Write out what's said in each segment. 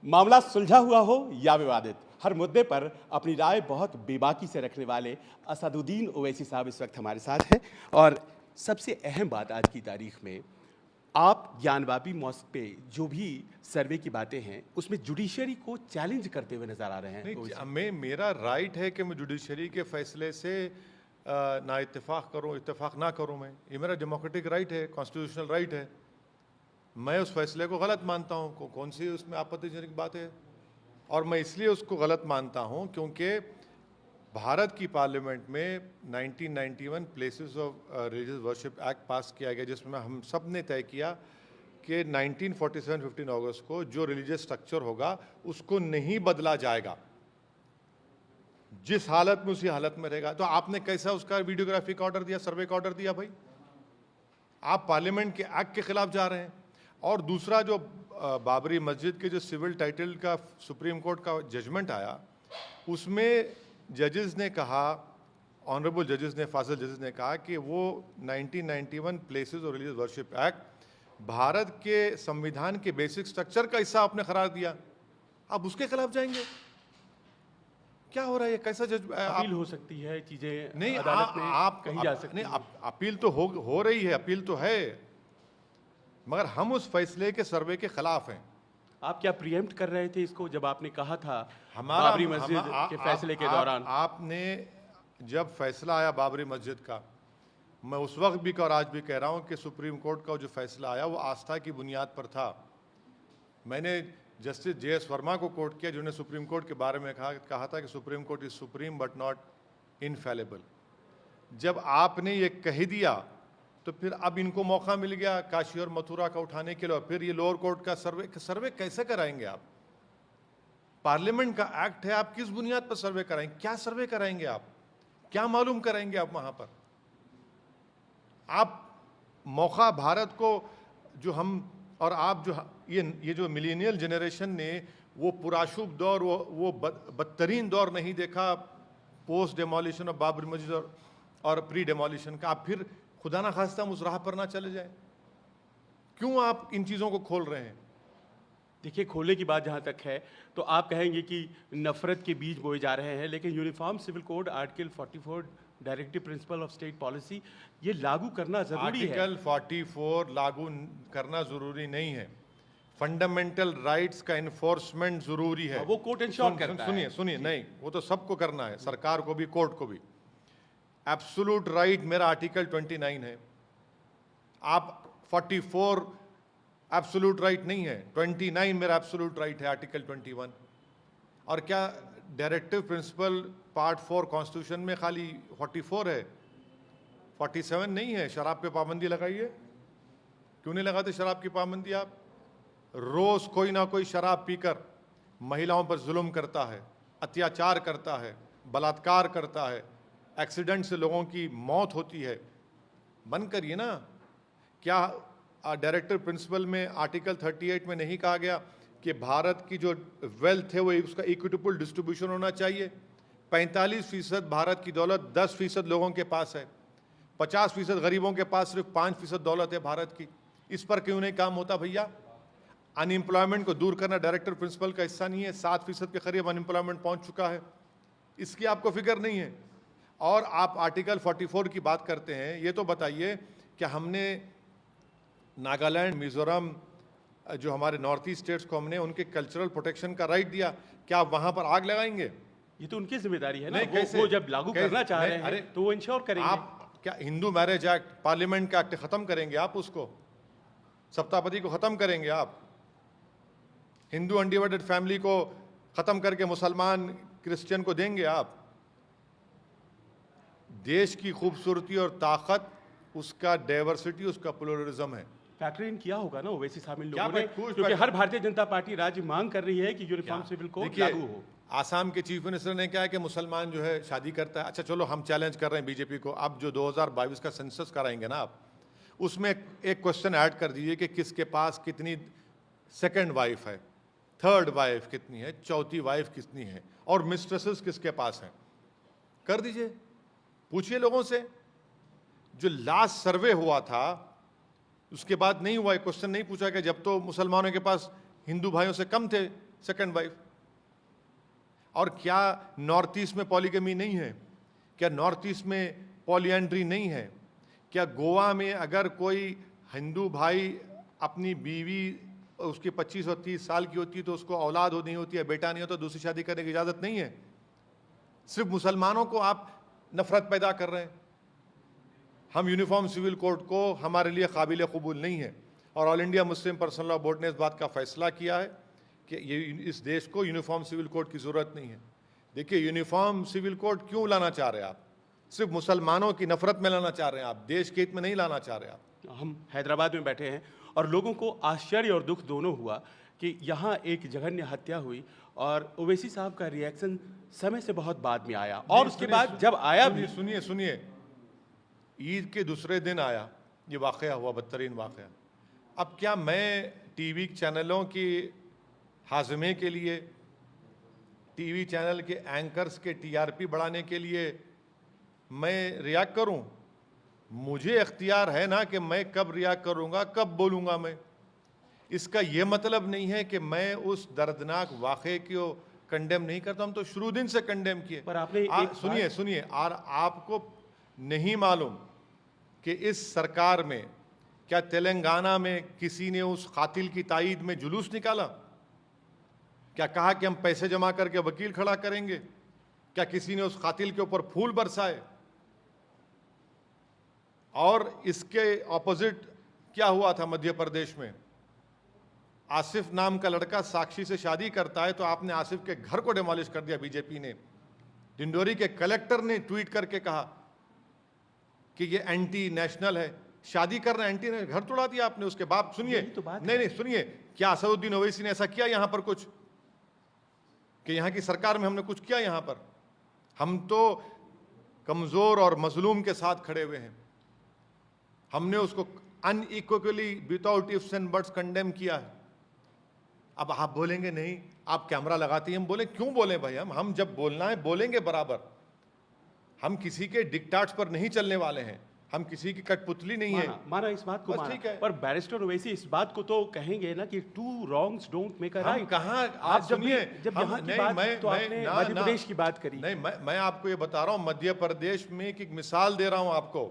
मामला सुलझा हुआ हो या विवादित, हर मुद्दे पर अपनी राय बहुत बेबाकी से रखने वाले असदुद्दीन ओवैसी साहब इस वक्त हमारे साथ हैं। और सबसे अहम बात आज की तारीख में, आप ज्ञानवापी मॉस्क पे जो भी सर्वे की बातें हैं उसमें जुडिशरी को चैलेंज करते हुए नजर आ रहे हैं। नहीं, मेरा राइट है कि मैं जुडिशरी के फैसले से ना इत्तेफाक करूं, इत्तेफाक ना करूं। मैं, ये मेरा डेमोक्रेटिक राइट है, कॉन्स्टिट्यूशनल राइट है। मैं उस फैसले को गलत मानता हूं। कौन सी उसमें आपत्तिजनक बात है? और मैं इसलिए उसको गलत मानता हूं क्योंकि भारत की पार्लियामेंट में 1991 places of religious worship act पास किया गया, जिसमें हम सब ने तय किया कि 1947 15 अगस्त को जो रिलीजियस स्ट्रक्चर होगा उसको नहीं बदला जाएगा, जिस हालत में उसी हालत में रहेगा। तो आपने कैसा उसका वीडियोग्राफी का ऑर्डर दिया, सर्वे का ऑर्डर दिया? भाई, आप पार्लियामेंट के एक्ट के खिलाफ जा रहे हैं। और दूसरा, जो बाबरी मस्जिद के जो सिविल टाइटल का सुप्रीम कोर्ट का जजमेंट आया, उसमें जजेस ने कहा, ऑनरेबल जजेस ने, फाजिल जजेस ने कहा कि वो 1991 प्लेसेस और रिलीजियस वर्शिप एक्ट भारत के संविधान के बेसिक स्ट्रक्चर का हिस्सा आपने करार दिया, आप उसके खिलाफ जाएंगे? क्या हो रहा है? कैसा अपील हो सकती है, चीजें नहीं, अदालत में आप कही जा सकती नहीं, है। अपील तो हो रही है, अपील तो है, मगर हम उस फैसले के सर्वे के खिलाफ हैं। आप क्या प्रीएम्प्ट कर रहे थे इसको जब आपने कहा था हमारा बाबरी मस्जिद के फैसले के दौरान? आपने जब फैसला आया बाबरी मस्जिद का, मैं उस वक्त भी और आज भी कह रहा हूं कि सुप्रीम कोर्ट का जो फैसला आया वो आस्था की बुनियाद पर था। मैंने जस्टिस JS वर्मा को कोट किया, जिन्होंने सुप्रीम कोर्ट के बारे में कहा था कि supreme court is supreme but not infallible. जब आपने ये कह दिया तो फिर अब इनको मौका मिल गया काशी और मथुरा का उठाने के लिए, और फिर ये लोअर कोर्ट का सर्वे कैसे कराएंगे आप? पार्लियामेंट का एक्ट है, आप किस बुनियाद पर सर्वे कराएंगे? क्या सर्वे कराएंगे आप? क्या मालूम कराएंगे आप वहां पर? आप मौका भारत को, जो हम और आप, जो ये जो मिलेनियल जनरेशन ने वो पुराशुभ दौर, वो बदतरीन दौर नहीं देखा पोस्ट डेमोलिशन ऑफ बाबरी मस्जिद और प्री डेमोलिशन का। आप फिर खुदा ना खास्ता हम उस राह पर ना चले जाए। क्यों आप इन चीज़ों को खोल रहे हैं? देखिए, खोलने की बात जहाँ तक है तो आप कहेंगे कि नफरत के बीज बोए जा रहे हैं, लेकिन uniform civil code article 44 directive principle of state policy, ये लागू करना जरूरी है। आर्टिकल 44 लागू करना जरूरी नहीं है, फंडामेंटल राइट्स का इन्फोर्समेंट जरूरी है। वो कोर्ट इंश्योर करता है। सुनिए, नहीं, वो तो सबको करना है, सरकार को भी, कोर्ट को भी। एब्सोल्यूट राइट मेरा आर्टिकल 29 है, आप 44 एब्सोल्यूट राइट नहीं है, 29 मेरा एब्सोल्यूट राइट है, आर्टिकल 21। और क्या डायरेक्टिव प्रिंसिपल पार्ट 4 कॉन्स्टिट्यूशन में खाली 44 है, 47 नहीं है? शराब पे पाबंदी लगाइए। क्यों नहीं लगाते शराब की पाबंदी? आप रोज कोई ना कोई शराब पीकर महिलाओं पर जुल्म करता है, अत्याचार करता है, बलात्कार करता है, एक्सीडेंट से लोगों की मौत होती है। बंद करिए ना। क्या डायरेक्टिव प्रिंसिपल में आर्टिकल 38 में नहीं कहा गया कि भारत की जो वेल्थ है वो उसका इक्विटेबल डिस्ट्रीब्यूशन होना चाहिए? 45% भारत की दौलत 10% लोगों के पास है, 50% गरीबों के पास सिर्फ 5% दौलत है भारत की। इस पर क्यों नहीं काम होता भैया? अनएम्प्लॉयमेंट को दूर करना डायरेक्टिव प्रिंसिपल का हिस्सा नहीं है? 7% के करीब अनएम्प्लॉयमेंट पहुंच चुका है, इसकी आपको फिक्र नहीं है। और आप आर्टिकल 44 की बात करते हैं। ये तो बताइए कि हमने नागालैंड, मिजोरम, जो हमारे नॉर्थ ईस्ट स्टेट्स को हमने उनके कल्चरल प्रोटेक्शन का राइट दिया, क्या आप वहां पर आग लगाएंगे? ये तो उनकी जिम्मेदारी है ना। नहीं, कैसे? वो जब लागू करना चाह रहे हैं तो वो इंश्योर करेंगे। आप क्या हिंदू मैरिज एक्ट, पार्लियामेंट का एक्ट खत्म करेंगे आप? उसको सप्तापदी को खत्म करेंगे आप? हिंदू अनडिवाइडेड फैमिली को खत्म करके मुसलमान क्रिश्चियन को देंगे आप? देश की खूबसूरती और ताकत उसका डाइवर्सिटी, उसका प्लुरलिज्म है। फैक्टर इन किया होगा ना ओवैसी साहब इन क्या लोगों ने, क्योंकि हर भारतीय जनता पार्टी राज्य मांग कर रही है कि यूनिफॉर्म सिविल कोड लागू हो। आसाम के चीफ मिनिस्टर ने क्या है कि मुसलमान जो है शादी करता है। अच्छा चलो, हम चैलेंज कर रहे हैं बीजेपी को, अब जो 2022 का सेंसस कराएंगे ना आप, उसमें एक क्वेश्चन ऐड कर दीजिए कि किसके पास कितनी सेकंड वाइफ है, थर्ड वाइफ कितनी है, चौथी वाइफ कितनी है, और मिस्ट्रेसेस किसके पास हैं। कर दीजिए, पूछिए लोगों से। जो लास्ट सर्वे हुआ था उसके बाद नहीं हुआ, क्वेश्चन नहीं पूछा कि जब तो मुसलमानों के पास हिंदू भाइयों से कम थे सेकंड वाइफ। और क्या नॉर्थ ईस्ट में पॉलीगमी नहीं है? क्या नॉर्थ ईस्ट में पॉलीएंड्री नहीं है? क्या गोवा में अगर कोई हिंदू भाई अपनी बीवी उसकी 25 और 30 साल की होती है तो उसको औलाद नहीं होती है, बेटा नहीं होता, दूसरी शादी करने की इजाज़त नहीं है? सिर्फ मुसलमानों को आप नफरत पैदा कर रहे हैं। हम यूनिफॉर्म सिविल कोड को हमारे लिए काबिल कबूल नहीं है, और all India Muslim personal law board ने इस बात का फैसला किया है कि ये इस देश को यूनिफॉर्म सिविल कोड की ज़रूरत नहीं है। देखिए, यूनिफॉर्म सिविल कोड क्यों लाना चाह रहे हैं आप? सिर्फ मुसलमानों की नफरत में लाना चाह रहे हैं आप, देश के हित में नहीं लाना चाह रहे आप। हम हैदराबाद में बैठे हैं और लोगों को आश्चर्य और दुख दोनों हुआ कि यहाँ एक जघन्य हत्या हुई और ओवैसी साहब का रिएक्शन समय से बहुत बाद में आया, और उसके बाद जब आया भी सुनिए, ईद के दूसरे दिन आया ये वाक़या हुआ, बदतरीन वाक़या। अब क्या मैं टीवी चैनलों की हाजमे के लिए, टीवी चैनल के एंकर्स के टीआरपी बढ़ाने के लिए मैं रिएक्ट करूं? मुझे इख्तियार है ना कि मैं कब रिएक्ट करूंगा, कब बोलूंगा मैं। इसका यह मतलब नहीं है कि मैं उस दर्दनाक वाक़े को कंडेम नहीं करता, हम तो शुरू दिन से कंडेम किए। पर आपने सुनिए, और आपको नहीं मालूम कि इस सरकार में क्या तेलंगाना में किसी ने उस कातिल की ताईद में जुलूस निकाला? क्या कहा कि हम पैसे जमा करके वकील खड़ा करेंगे? क्या किसी ने उस कातिल के ऊपर फूल बरसाए? और इसके ऑपोजिट क्या हुआ था मध्य प्रदेश में? आसिफ नाम का लड़का साक्षी से शादी करता है तो आपने आसिफ के घर को डिमोलिश कर दिया बीजेपी ने। डिंडोरी के कलेक्टर ने ट्वीट करके कहा कि ये एंटी नेशनल है, शादी करना एंटी नेशनल, घर तोड़ा दिया आपने उसके बाप। सुनिए तो बात नहीं, सुनिए, क्या असदुद्दीन ओवैसी ने ऐसा किया यहां पर कुछ कि यहां की सरकार में हमने कुछ किया? यहां पर हम तो कमजोर और मजलूम के साथ खड़े हुए हैं। हमने उसको unequally without ifs and buts condemn किया है। अब आप बोलेंगे नहीं, आप कैमरा लगाते हैं, हम बोले क्यों बोले भाई? हम जब बोलना है बोलेंगे बराबर। हम किसी के डिक्टाट्स पर नहीं चलने वाले हैं, हम किसी की कठपुतली नहीं है। माना इस बात को, बस ठीक है। पर बैरिस्टर ओवैसी इस बात को तो कहेंगे ना कि two wrongs don't make a right. कहाँ आप जब यहाँ की बात तो आपने मध्य प्रदेश की बात करी। नहीं, मैं आपको ये बता रहा हूँ, मध्य प्रदेश में एक मिसाल दे रहा हूँ आपको।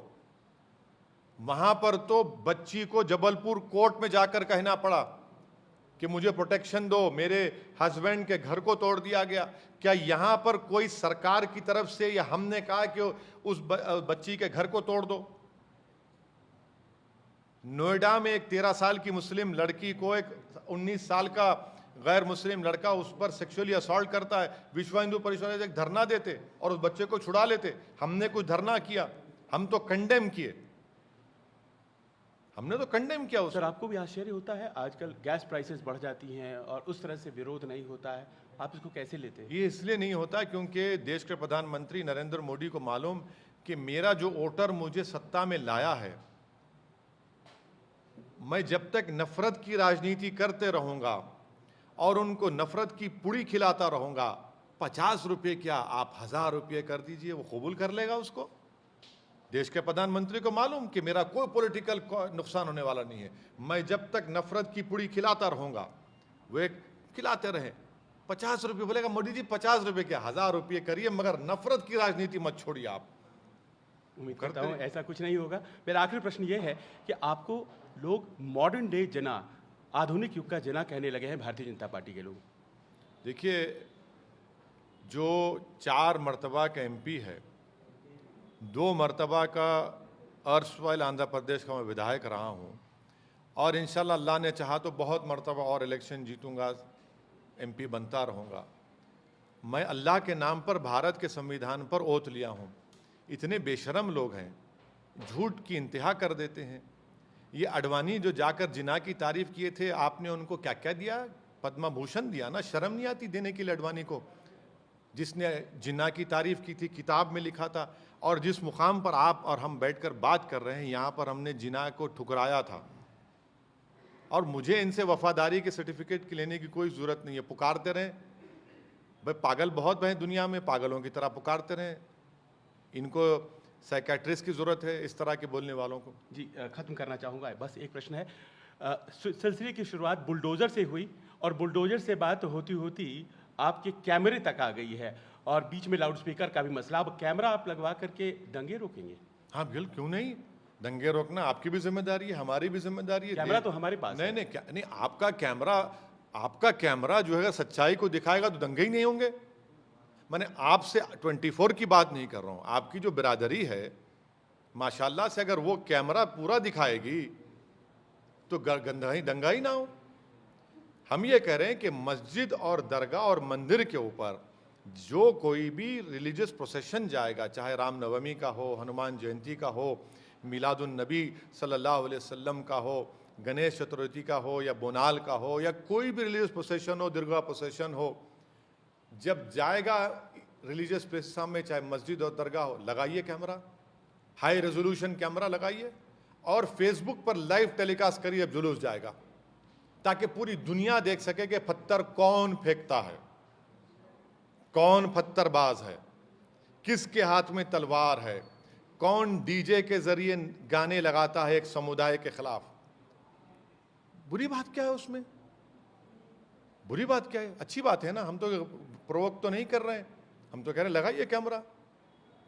वहां पर तो बच्ची को जबलपुर कोर्ट में जाकर कहना पड़ा कि मुझे प्रोटेक्शन दो, मेरे हस्बैंड के घर को तोड़ दिया गया। क्या यहां पर कोई सरकार की तरफ से या हमने कहा कि उस बच्ची के घर को तोड़ दो? नोएडा में एक 13 साल की मुस्लिम लड़की को एक 19 साल का गैर मुस्लिम लड़का उस पर सेक्सुअली असॉल्ट करता है, विश्व हिंदू परिषद एक धरना देते और उस बच्चे को छुड़ा लेते। हमने कुछ धरना किया? हम तो कंडेम किए, हमने तो कंडेम किया उसको। सर, आपको भी आश्चर्य होता है आजकल गैस प्राइसेस बढ़ जाती हैं और उस तरह से विरोध नहीं होता है, आप इसको कैसे लेते हैं? ये इसलिए नहीं होता क्योंकि देश के प्रधानमंत्री नरेंद्र मोदी को मालूम कि मेरा जो वोटर मुझे सत्ता में लाया है, मैं जब तक नफरत की राजनीति करते रहूंगा और उनको नफरत की पुड़ी खिलाता रहूंगा, 50 रुपये क्या आप 1000 रुपये कर दीजिए, वो कबूल कर लेगा उसको। देश के प्रधानमंत्री को मालूम कि मेरा कोई पॉलिटिकल नुकसान होने वाला नहीं है। मैं जब तक नफरत की पुड़ी खिलाता रहूंगा, वे खिलाते रहे। 50 रुपये बोलेगा मोदी जी, 50 रुपये क्या 1000 रुपये करिए, मगर नफरत की राजनीति मत छोड़िए आप। उम्मीद करता हूँ ऐसा कुछ नहीं होगा। मेरा आखिरी प्रश्न ये है कि आपको लोग मॉडर्न डे जना, आधुनिक युग का जना कहने लगे हैं भारतीय जनता पार्टी के लोग। देखिए, जो 4 मरतबा का एमपी है, 2 मरतबा का अर्सवाइल आंध्र प्रदेश का मैं विधायक रहा हूँ, और इंशाल्लाह अल्लाह ने चाहा तो बहुत मरतबा और इलेक्शन जीतूंगा, एमपी बनता रहूँगा। मैं अल्लाह के नाम पर भारत के संविधान पर ओथ लिया हूँ। इतने बेशरम लोग हैं, झूठ की इंतहा कर देते हैं। ये अडवाणी जो जाकर जिना की तारीफ किए थे, आपने उनको क्या क्या दिया? पद्म भूषण दिया ना। शर्म नहीं आती देने के लिए अडवाणी को, जिसने जिना की तारीफ की थी, किताब में लिखा था। और जिस मुकाम पर आप और हम बैठकर बात कर रहे हैं, यहाँ पर हमने जिना को ठुकराया था, और मुझे इनसे वफादारी के सर्टिफिकेट की लेने की कोई ज़रूरत नहीं है। पुकारते रहें भाई, पागल बहुत हैं दुनिया में, पागलों की तरह पुकारते रहें। इनको साइकेट्रिस्ट की ज़रूरत है इस तरह के बोलने वालों को। जी, ख़त्म करना चाहूँगा, बस एक प्रश्न है। सिलसिले की शुरुआत बुलडोज़र से हुई और बुलडोज़र से बात होती होती आपके कैमरे तक आ गई है और बीच में लाउड स्पीकर का भी मसला। अब कैमरा आप लगवा करके दंगे रोकेंगे? हाँ बिल्कुल, क्यों नहीं। दंगे रोकना आपकी भी जिम्मेदारी है, हमारी भी जिम्मेदारी है। कैमरा तो हमारे पास नहीं है। नहीं क्या नहीं, आपका कैमरा जो है सच्चाई को दिखाएगा तो दंगे ही नहीं होंगे। मैंने आपसे 24 की बात नहीं कर रहा हूं, आपकी जो बिरादरी है माशाल्लाह से अगर वो कैमरा पूरा दिखाएगी तो दंगा ही ना हो। हम ये कह रहे हैं कि मस्जिद और दरगाह और मंदिर के ऊपर जो कोई भी रिलीजियस प्रोसेशन जाएगा, चाहे रामनवमी का हो, हनुमान जयंती का हो, मिलादुन नबी सल्लल्लाहु अलैहि वसल्लम का हो, गणेश चतुर्थी का हो या बोनाल का हो या कोई भी रिलीजियस प्रोसेशन हो, दरगाह प्रोसेशन हो, जब जाएगा रिलीजियस प्लेस में, चाहे मस्जिद और दरगाह हो, लगाइए कैमरा, हाई रेजोल्यूशन कैमरा लगाइए और फेसबुक पर लाइव टेलीकास्ट करिए। अब जुलूस जाएगा ताकि पूरी दुनिया देख सके कि पत्थर कौन फेंकता है, कौन पत्थरबाज है, किसके हाथ में तलवार है, कौन डीजे के जरिए गाने लगाता है एक समुदाय के खिलाफ। बुरी बात क्या है उसमें? बुरी बात क्या है? अच्छी बात है ना। हम तो प्रोवोक तो नहीं कर रहे हैं, हम तो कह रहे हैं लगाइए कैमरा,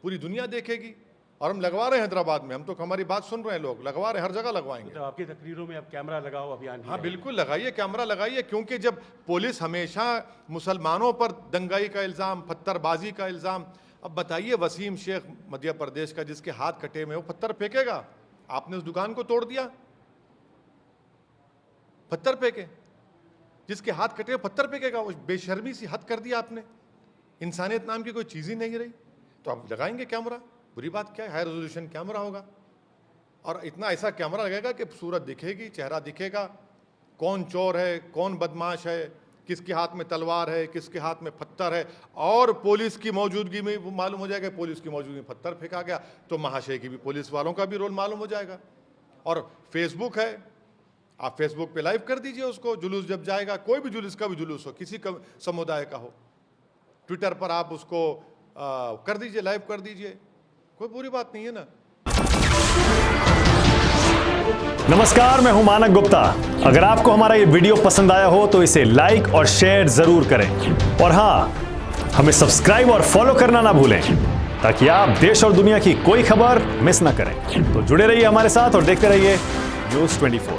पूरी दुनिया देखेगी। और हम लगवा रहे हैं हैदराबाद में, हम तो हमारी बात सुन रहे हैं, लोग लगवा रहे हैं, हर जगह लगवाएंगे। तो आपकी तकरीरों में अब कैमरा लगाओ अभियान भी हाँ है। बिल्कुल लगाइए, कैमरा लगाइए, क्योंकि जब पुलिस हमेशा मुसलमानों पर दंगाई का इल्ज़ाम, पत्थरबाजी का इल्ज़ाम, अब बताइए वसीम शेख मध्य प्रदेश का जिसके हाथ कटे हुए, वो पत्थर फेंकेगा? आपने उस दुकान को तोड़ दिया, पत्थर फेंके, जिसके हाथ कटे हुए पत्थर फेंकेगा? वो बेशर्मी सी हद कर दिया आपने, इंसानियत नाम की कोई चीज़ ही नहीं रही। तो आप लगाएंगे कैमरा, बुरी बात क्या है? हाई रेजोल्यूशन कैमरा होगा और इतना ऐसा कैमरा लगेगा कि सूरत दिखेगी, चेहरा दिखेगा, कौन चोर है, कौन बदमाश है, किसके हाथ में तलवार है, किसके हाथ में पत्थर है। और पुलिस की मौजूदगी में मालूम हो जाएगा, पुलिस की मौजूदगी में पत्थर फेंका गया तो महाशय की भी, पुलिस वालों का भी रोल मालूम हो जाएगा। और फेसबुक है, आप फेसबुक पे लाइव कर दीजिए उसको, जुलूस जब जाएगा, कोई भी जुलूस का भी जुलूस हो, किसी का समुदाय का हो, ट्विटर पर आप उसको कर दीजिए, लाइव कर दीजिए, कोई बुरी बात नहीं है ना। नमस्कार, मैं हूं मानक गुप्ता। अगर आपको हमारा ये वीडियो पसंद आया हो तो इसे लाइक और शेयर जरूर करें और हां, हमें सब्सक्राइब और फॉलो करना ना भूलें ताकि आप देश और दुनिया की कोई खबर मिस ना करें। तो जुड़े रहिए हमारे साथ और देखते रहिए न्यूज़ 24।